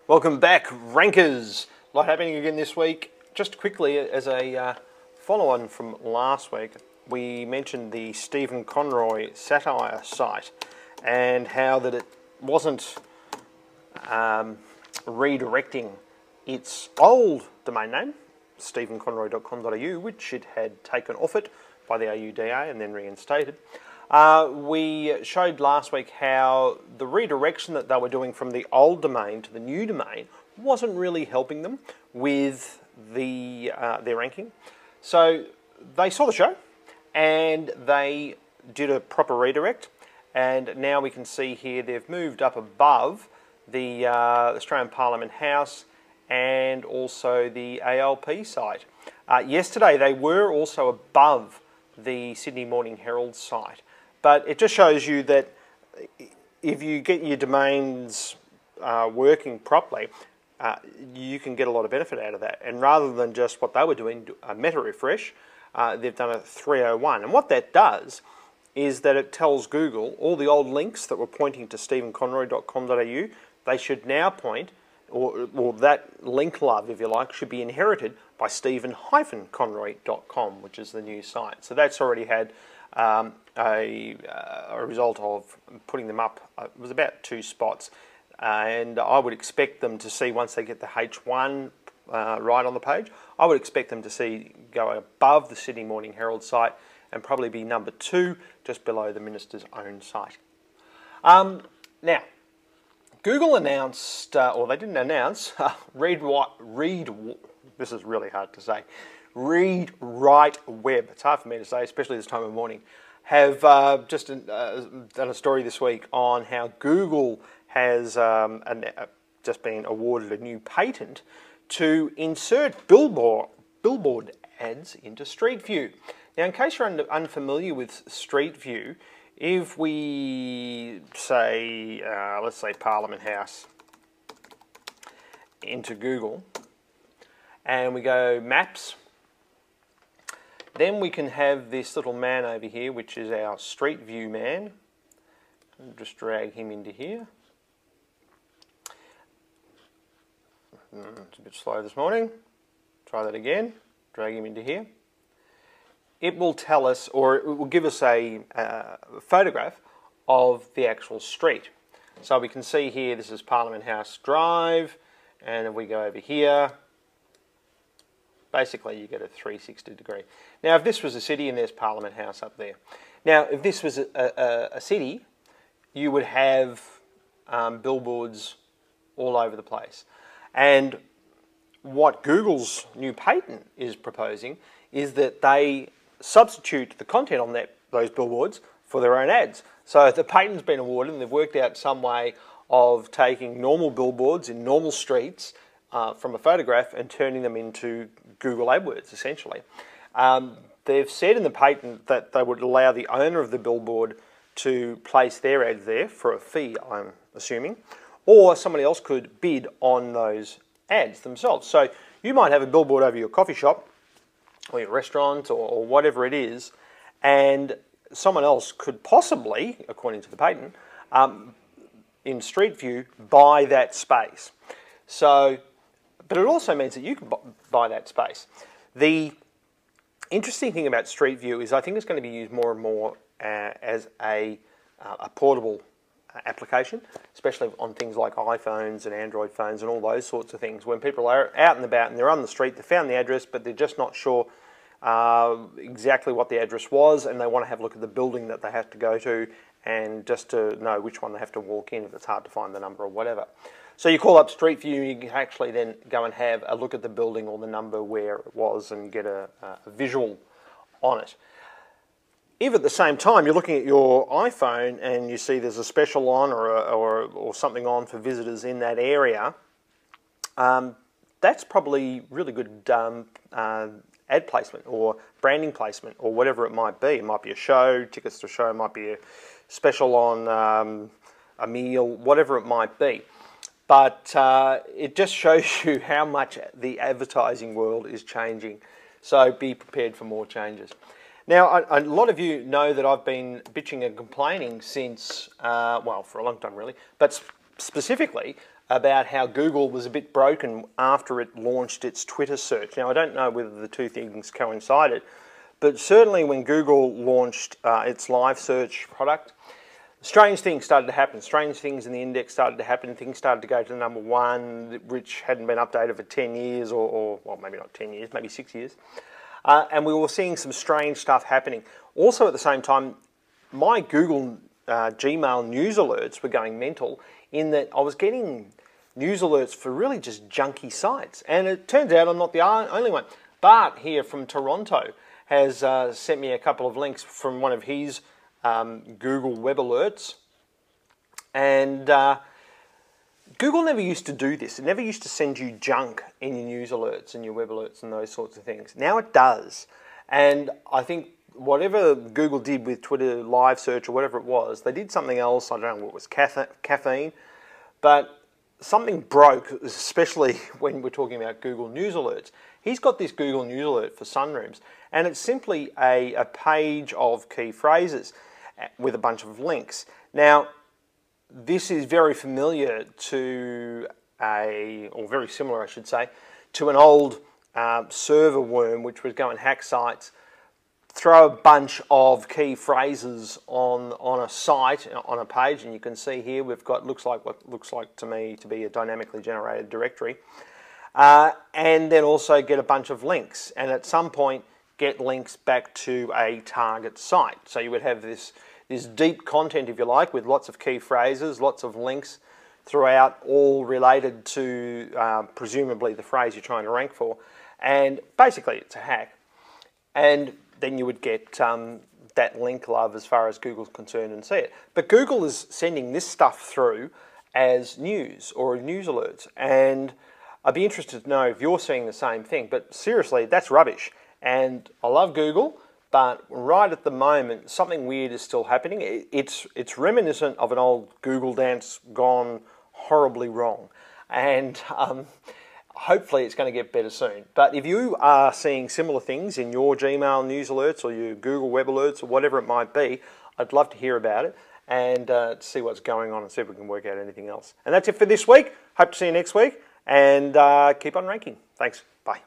Welcome back, rankers. A lot happening again this week. Just quickly, as a follow-on from last week, we mentioned the Stephen Conroy satire site and how that it wasn't redirecting its old domain name, stephenconroy.com.au, which it had taken off it by the AUDA and then reinstated. We showed last week how the redirection that they were doing from the old domain to the new domain wasn't really helping them with their ranking. So they saw the show and they did a proper redirect, and now we can see here they've moved up above the Australian Parliament House and also the ALP site. Yesterday they were also above the Sydney Morning Herald site. But it just shows you that if you get your domains working properly, you can get a lot of benefit out of that. And rather than just what they were doing, a meta refresh, they've done a 301. And what that does is that it tells Google all the old links that were pointing to stephenconroy.com.au, they should now point, or that link love, if you like, should be inherited by stephen-conroy.com, which is the new site. So that's already had a result of putting them up. It was about 2 spots, and I would expect them to see, once they get the H1 right on the page, I would expect them to see go above the Sydney Morning Herald site and probably be number 2, just below the Minister's own site. Now, Google announced, or they didn't announce, this is really hard to say, Read Write Web, it's hard for me to say, especially this time of morning, have just done a story this week on how Google has just been awarded a new patent to insert billboard ads into Street View. Now, in case you're unfamiliar with Street View, if we say, let's say Parliament House into Google, and we go Maps, then we can have this little man over here, which is our Street View man. I'll just drag him into here. It's a bit slow this morning. Try that again. Drag him into here. It will tell us, or it will give us a photograph of the actual street. So we can see here, this is Parliament House Drive, and if we go over here, basically you get a 360 degree. Now, if this was a city, and there's Parliament House up there. Now, if this was a city, you would have billboards all over the place. And what Google's new patent is proposing is that they substitute the content on those billboards for their own ads. So the patent's been awarded, and they've worked out some way of taking normal billboards in normal streets from a photograph and turning them into Google AdWords, essentially. They've said in the patent that they would allow the owner of the billboard to place their ads there for a fee, I'm assuming, or somebody else could bid on those ads themselves. So you might have a billboard over your coffee shop or your restaurant or whatever it is, and someone else could possibly, according to the patent, in Street View, buy that space. So, but it also means that you can buy that space. The interesting thing about Street View is I think it's going to be used more and more as a portable application, especially on things like iPhones and Android phones and all those sorts of things. When people are out and about and they're on the street, they found the address, but they're just not sure exactly what the address was, and they want to have a look at the building that they have to go to, and just to know which one they have to walk in if it's hard to find the number or whatever. So you call up Street View, you can actually then go and have a look at the building or the number where it was and get a visual on it. If at the same time you're looking at your iPhone and you see there's a special on or something on for visitors in that area, that's probably really good ad placement or branding placement or whatever it might be. It might be a show, tickets to a show, it might be a special on a meal, whatever it might be. But it just shows you how much the advertising world is changing. So be prepared for more changes. Now, a lot of you know that I've been bitching and complaining since, well, for a long time really, but specifically about how Google was a bit broken after it launched its Twitter search. Now, I don't know whether the two things coincided, but certainly when Google launched its live search product, strange things started to happen. Strange things in the index started to happen. Things started to go to number one, which hadn't been updated for 10 years, or well, maybe not 10 years, maybe 6 years. And we were seeing some strange stuff happening. Also at the same time, my Google Gmail news alerts were going mental in that I was getting news alerts for really just junky sites. And it turns out I'm not the only one. Bart here from Toronto has sent me a couple of links from one of his Google web alerts. And Google never used to do this. It never used to send you junk in your news alerts and your web alerts and those sorts of things. Now it does. And I think whatever Google did with Twitter live search or whatever it was, they did something else. I don't know what it was, caffeine. But something broke, especially when we're talking about Google News Alerts. He's got this Google News Alert for sunrooms, and it's simply a page of key phrases with a bunch of links. Now, this is very familiar to or very similar, I should say, to an old server worm which would go and hack sites, throw a bunch of key phrases on a site, on a page, and you can see here we've got what looks like to me to be a dynamically generated directory, and then also get a bunch of links, and at some point get links back to a target site. So you would have this deep content, if you like, with lots of key phrases, lots of links throughout, all related to presumably the phrase you're trying to rank for, and basically it's a hack. And then you would get that link love as far as Google's concerned and see it. But Google is sending this stuff through as news or news alerts. And I'd be interested to know if you're seeing the same thing. But seriously, that's rubbish. And I love Google, but right at the moment, something weird is still happening. It's reminiscent of an old Google dance gone horribly wrong. And hopefully it's going to get better soon. But if you are seeing similar things in your Gmail news alerts or your Google web alerts or whatever it might be, I'd love to hear about it and see what's going on and see if we can work out anything else. And that's it for this week. Hope to see you next week, and keep on ranking. Thanks. Bye.